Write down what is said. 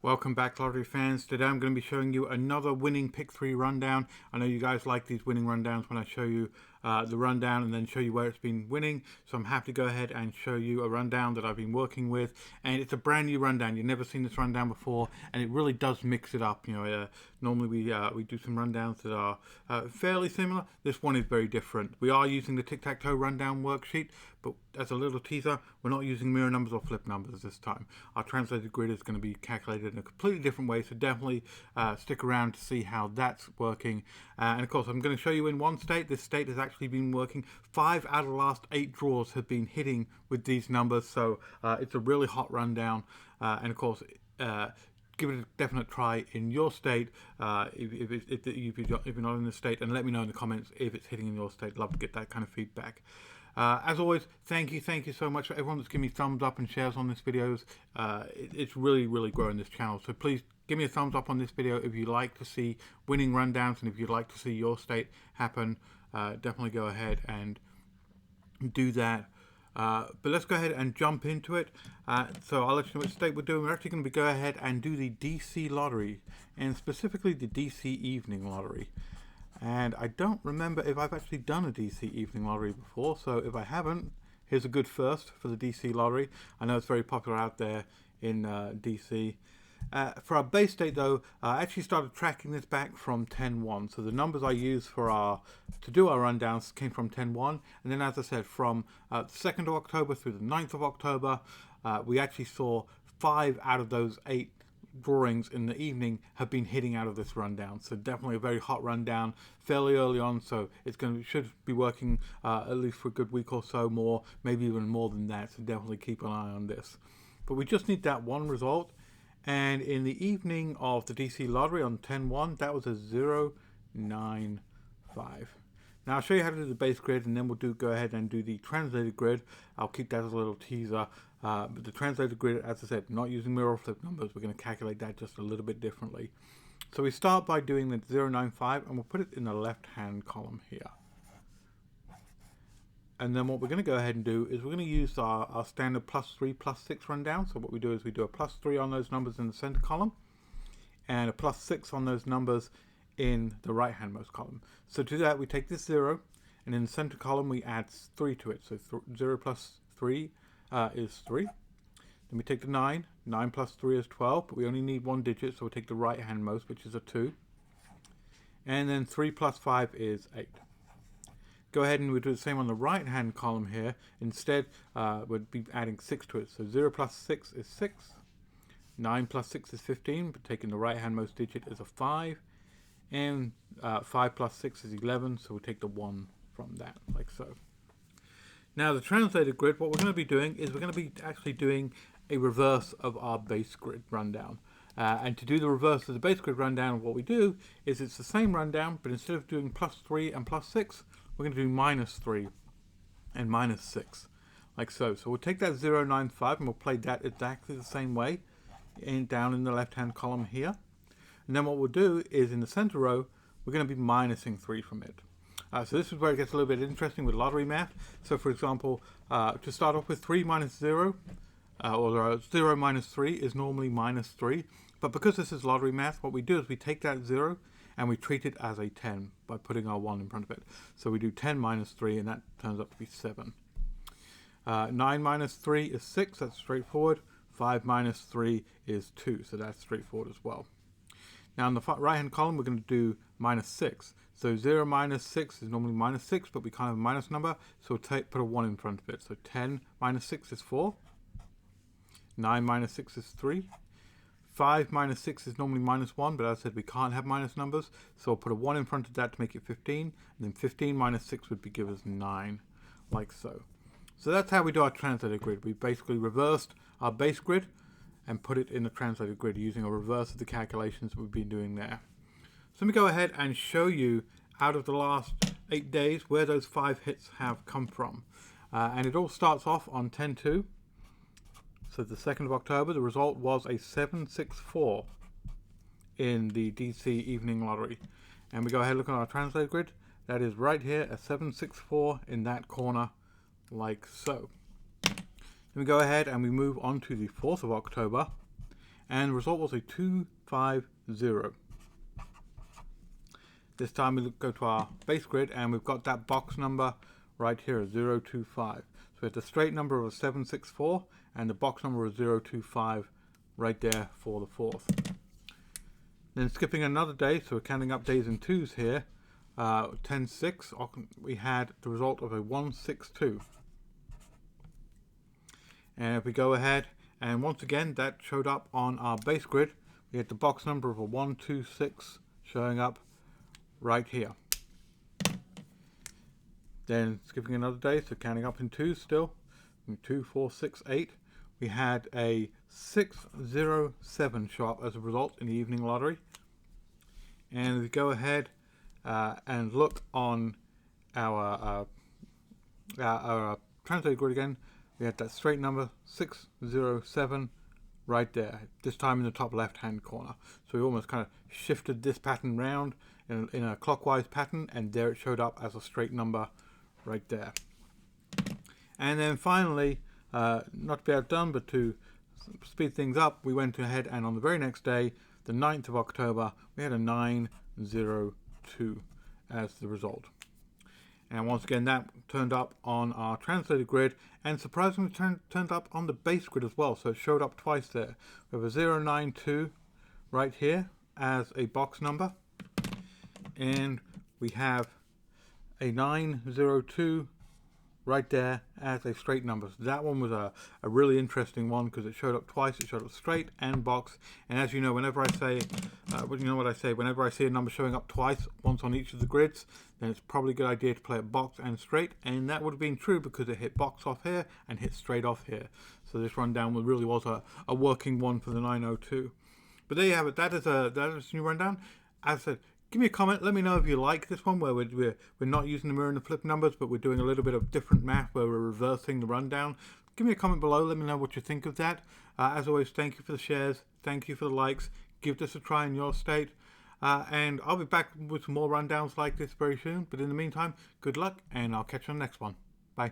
Welcome back, lottery fans. Today I'm going to be showing you another winning pick 3 rundown. I know you guys like these winning rundowns when I show you the rundown and then show you where it's been winning. So I'm happy to go ahead and show you a rundown that I've been working with. And it's a brand new rundown. You've never seen this rundown before, and it really does mix it up. Normally we do some rundowns that are fairly similar. This one is very different. We are using the tic-tac-toe rundown worksheet, but as a little teaser, we're not using mirror numbers or flip numbers this time. Our translated grid is going to be calculated in a completely different way, so definitely stick around to see how that's working. And of course, I'm going to show you in one state. This state has actually been working. 5 out of the last 8 draws have been hitting with these numbers, so it's a really hot rundown. And of course, give it a definite try in your state if you're not in the state, and let me know in the comments if it's hitting in your state. Love to get that kind of feedback. As always, thank you so much for everyone that's giving me thumbs up and shares on this videos. It's really growing this channel, so please give me a thumbs up on this video if you like to see winning rundowns, and if you'd like to see your state happen, definitely go ahead and do that. But let's go ahead and jump into it. So I'll let you know which state we're doing. We're actually going to go ahead and do the DC lottery, and specifically the DC evening lottery. And I don't remember if I've actually done a DC evening lottery before, so if I haven't, here's a good first for the DC lottery. I know it's very popular out there in DC. For our base state though, I actually started tracking this back from 10-1. So the numbers I used to do our rundowns came from 10-1. And then, as I said, from the 2nd of October through the 9th of October, we actually saw 5 out of those 8 drawings in the evening have been hitting out of this rundown. So definitely a very hot rundown fairly early on, so should be working at least for a good week or so more, maybe even more than that, so definitely keep an eye on this. But we just need that one result, and in the evening of the DC lottery on 10-1, that was a 0-9-5. Now I'll show you how to do the base grid, and then we'll go ahead and do the translated grid. I'll keep that as a little teaser. But the translated grid, as I said, not using mirror or flip numbers. We're going to calculate that just a little bit differently. So we start by doing the 0-9-5, and we'll put it in the left-hand column here. And then what we're going to go ahead and do is we're going to use our standard +3, +6 rundown. So what we do is we do a +3 on those numbers in the center column, and a +6 on those numbers in the right-handmost column. So to do that, we take this 0, and in the center column we add 3 to it. So 0 plus 3 is 3. Then we take the 9. 9 plus 3 is 12, but we only need 1 digit, so we'll take the right-handmost, which is a 2. And then 3 plus 5 is 8. Go ahead and we'll do the same on the right-hand column here. Instead, we'll be adding 6 to it. So 0 plus 6 is 6. 9 plus 6 is 15, but taking the right-handmost digit is a 5. And 5 plus 6 is 11, so we'll take the 1 from that, like so. Now the translated grid, what we're going to be doing is we're going to be actually doing a reverse of our base grid rundown. And to do the reverse of the base grid rundown, what we do is it's the same rundown, but instead of doing +3 and +6, we're going to do -3 and -6, like so. So we'll take that 0-9-5 and we'll play that exactly the same way down in the left-hand column here. And then what we'll do is in the center row, we're going to be minusing 3 from it. So this is where it gets a little bit interesting with lottery math. So for example, to start off with 3 minus 0, or 0 minus 3 is normally -3. But because this is lottery math, what we do is we take that 0 and we treat it as a 10 by putting our 1 in front of it. So we do 10 minus 3, and that turns out to be 7. 9 minus 3 is 6, that's straightforward. 5 minus 3 is 2, so that's straightforward as well. Now in the right-hand column, we're going to do -6. So 0 minus 6 is normally -6, but we can't have a minus number, so we'll put a 1 in front of it. So 10 minus 6 is 4. 9 minus 6 is 3. 5 minus 6 is normally -1, but as I said, we can't have minus numbers, so we'll put a 1 in front of that to make it 15, and then 15 minus 6 would give us 9, like so. So that's how we do our translated grid. We basically reversed our base grid and put it in the translated grid using a reverse of the calculations we've been doing there. So let me go ahead and show you out of the last 8 days where those 5 hits have come from. And it all starts off on 10-2. So the 2nd of October, the result was a 764 in the DC evening lottery. And we go ahead and look at our translated grid. That is right here, a 764 in that corner, like so. Then we go ahead and we move on to the 4th of October. and the result was a 250. This time we go to our base grid, and we've got that box number right here, 025. So it's a straight number of 764, and the box number is 025 right there for the 4th. Then skipping another day, so we're counting up days in twos here, 10-6, we had the result of a 162. And if we go ahead, and once again that showed up on our base grid, we had the box number of a 126 showing up right here. Then skipping another day, so counting up in twos still, 2, 4, 6, 8, we had a 607 show up as a result in the evening lottery. And if we go ahead and look on our translated grid again, we had that straight number 607 right there, this time in the top left hand corner. So we almost kind of shifted this pattern round in a clockwise pattern, and there it showed up as a straight number right there. And then finally, not to be outdone, but to speed things up, we went ahead and on the very next day, the 9th of October, we had a 902 as the result. And once again, that turned up on our translated grid, and surprisingly turned up on the base grid as well. So it showed up twice there. We have a 092 right here as a box number, and we have a 902 right there as a straight number. So that one was a really interesting one because it showed up twice. It showed up straight and box. And as you know, whenever I say, whenever I see a number showing up twice, once on each of the grids, then it's probably a good idea to play it box and straight. And that would have been true because it hit box off here and hit straight off here. So this rundown really was a working one for the 902. But there you have it. That is a new rundown. As I said, give me a comment. Let me know if you like this one, where we're not using the mirror and the flip numbers, but we're doing a little bit of different math where we're reversing the rundown. Give me a comment below. Let me know what you think of that. As always, thank you for the shares. Thank you for the likes. Give this a try in your state. And I'll be back with some more rundowns like this very soon. But in the meantime, good luck, and I'll catch you on the next one. Bye.